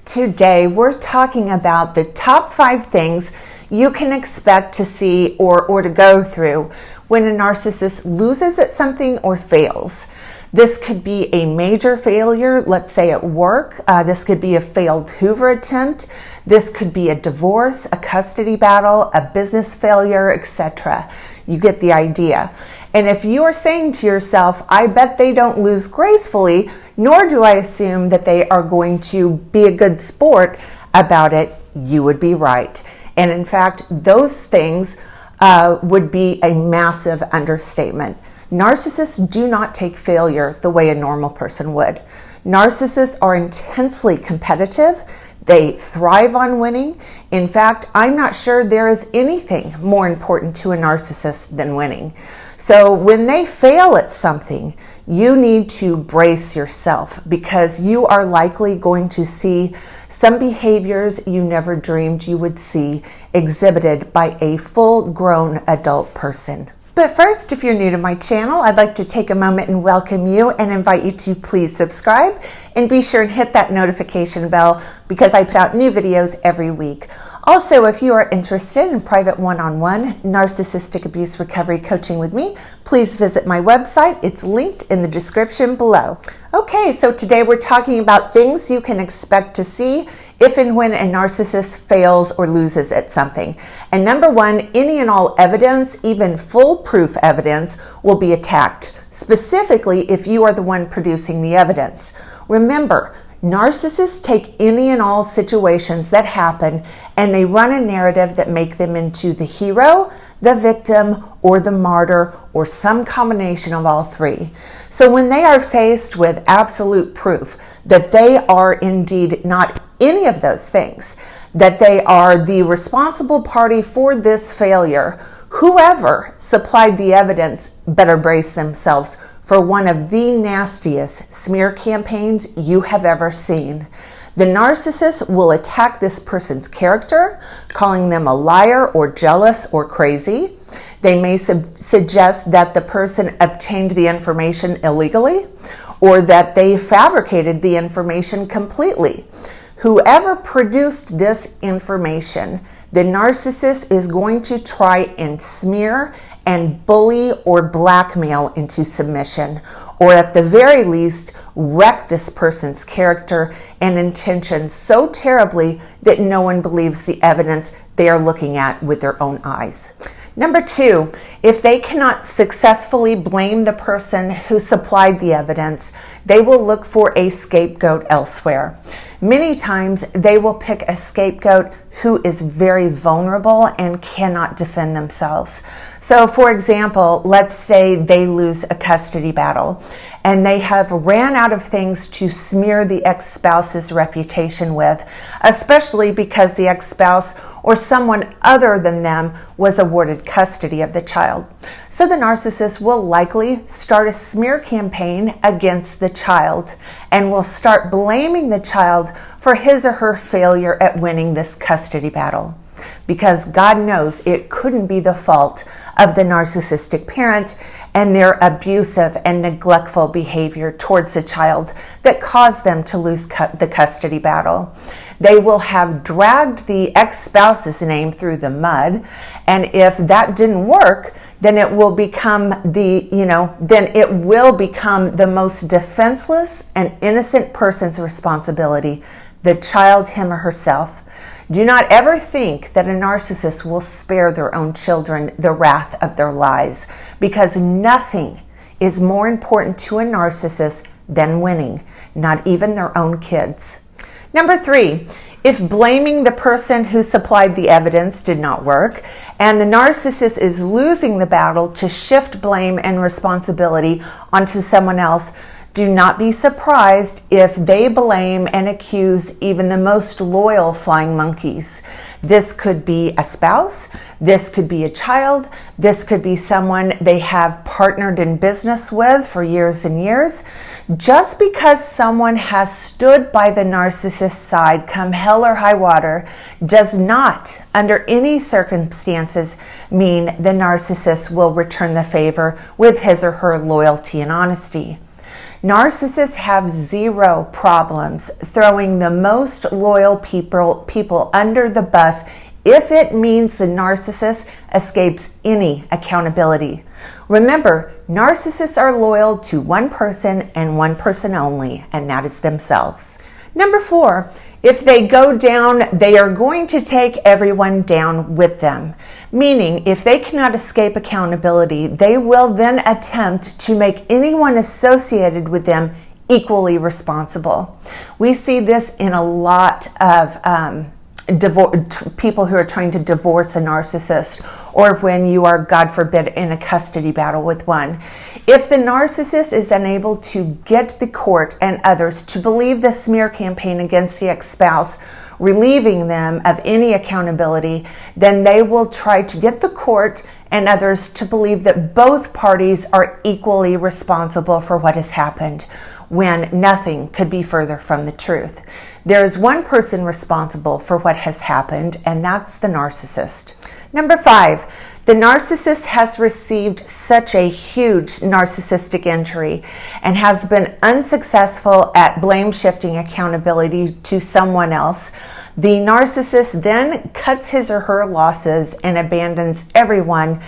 Today, we're talking about the top 5 things you can expect to see or to go through when a narcissist loses at something or fails. This could be a major failure, let's say at work. This could be a failed Hoover attempt. This could be a divorce, a custody battle, a business failure, etc. You get the idea. And if you are saying to yourself, I bet they don't lose gracefully, nor do I assume that they are going to be a good sport about it, you would be right. And in fact, those things would be a massive understatement. Narcissists do not take failure the way a normal person would. Narcissists are intensely competitive. They thrive on winning. In fact, I'm not sure there is anything more important to a narcissist than winning. So when they fail at something, you need to brace yourself because you are likely going to see some behaviors you never dreamed you would see exhibited by a full-grown adult person. But first, if you're new to my channel, I'd like to take a moment and welcome you and invite you to please subscribe and be sure and hit that notification bell because I put out new videos every week. Also, if you are interested in private one-on-one narcissistic abuse recovery coaching with me, please visit my website. It's linked in the description below. Okay, so today we're talking about things you can expect to see if and when a narcissist fails or loses at something. And number 1, any and all evidence, even foolproof evidence, will be attacked, specifically if you are the one producing the evidence. Remember, narcissists take any and all situations that happen and they run a narrative that make them into the hero, the victim, or the martyr, or some combination of all three. So when they are faced with absolute proof that they are indeed not any of those things, that they are the responsible party for this failure, whoever supplied the evidence better brace themselves for one of the nastiest smear campaigns you have ever seen. The narcissist will attack this person's character, calling them a liar or jealous or crazy. They may suggest that the person obtained the information illegally or that they fabricated the information completely. Whoever produced this information, the narcissist is going to try and smear and bully or blackmail into submission, or at the very least, wreck this person's character and intentions so terribly that no one believes the evidence they are looking at with their own eyes. Number 2, if they cannot successfully blame the person who supplied the evidence, they will look for a scapegoat elsewhere. Many times they will pick a scapegoat who is very vulnerable and cannot defend themselves. So for example, let's say they lose a custody battle and they have ran out of things to smear the ex-spouse's reputation with, especially because the ex-spouse or someone other than them was awarded custody of the child. So the narcissist will likely start a smear campaign against the child and will start blaming the child for his or her failure at winning this custody battle. Because God knows it couldn't be the fault of the narcissistic parent and their abusive and neglectful behavior towards the child that caused them to lose the custody battle. They will have dragged the ex-spouse's name through the mud, and if that didn't work, then it will become the most defenseless and innocent person's responsibility, the child, him or herself. Do not ever think that a narcissist will spare their own children the wrath of their lies, because nothing is more important to a narcissist than winning, not even their own kids. Number 3, if blaming the person who supplied the evidence did not work, and the narcissist is losing the battle to shift blame and responsibility onto someone else, do not be surprised if they blame and accuse even the most loyal flying monkeys. This could be a spouse, this could be a child, this could be someone they have partnered in business with for years and years. Just because someone has stood by the narcissist's side come hell or high water does not, under any circumstances, mean the narcissist will return the favor with his or her loyalty and honesty. Narcissists have zero problems throwing the most loyal people under the bus if it means the narcissist escapes any accountability. Remember, narcissists are loyal to one person and one person only, and that is themselves. Number 4, if they go down, they are going to take everyone down with them. Meaning, if they cannot escape accountability, they will then attempt to make anyone associated with them equally responsible. We see this in a lot of people who are trying to divorce a narcissist, or when you are, God forbid, in a custody battle with one. If the narcissist is unable to get the court and others to believe the smear campaign against the ex-spouse, relieving them of any accountability, then they will try to get the court and others to believe that both parties are equally responsible for what has happened, when nothing could be further from the truth. There is one person responsible for what has happened, and that's the narcissist. Number 5, the narcissist has received such a huge narcissistic injury and has been unsuccessful at blame shifting accountability to someone else. The narcissist then cuts his or her losses and abandons everyone,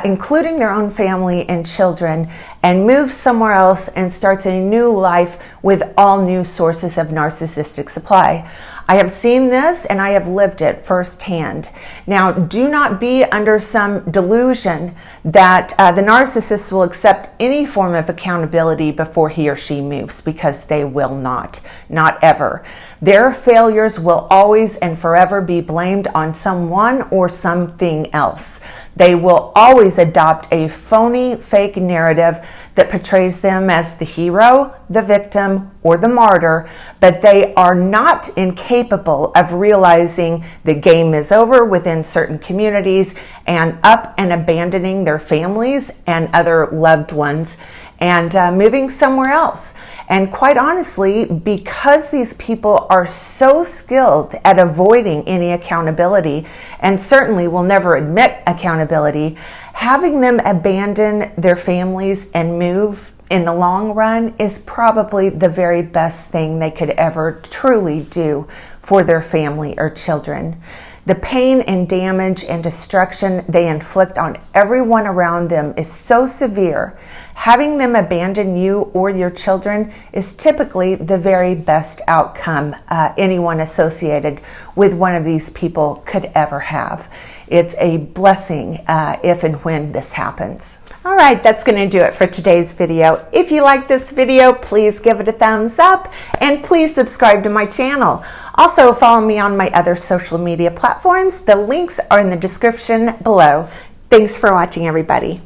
including their own family and children, and moves somewhere else and starts a new life with all new sources of narcissistic supply. I have seen this and I have lived it firsthand. Now, do not be under some delusion that the narcissist will accept any form of accountability before he or she moves, because they will not ever. Their failures will always and forever be blamed on someone or something else. They will always adopt a phony, fake narrative that portrays them as the hero, the victim, or the martyr, but they are not incapable of realizing the game is over within certain communities and up and abandoning their families and other loved ones and moving somewhere else. And quite honestly, because these people are so skilled at avoiding any accountability and certainly will never admit accountability, having them abandon their families and move in the long run is probably the very best thing they could ever truly do for their family or children. The pain and damage and destruction they inflict on everyone around them is so severe. Having them abandon you or your children is typically the very best outcome anyone associated with one of these people could ever have. It's a blessing if and when this happens. All right, that's going to do it for today's video. If you like this video, please give it a thumbs up and please subscribe to my channel. Also, follow me on my other social media platforms. The links are in the description below. Thanks for watching, everybody.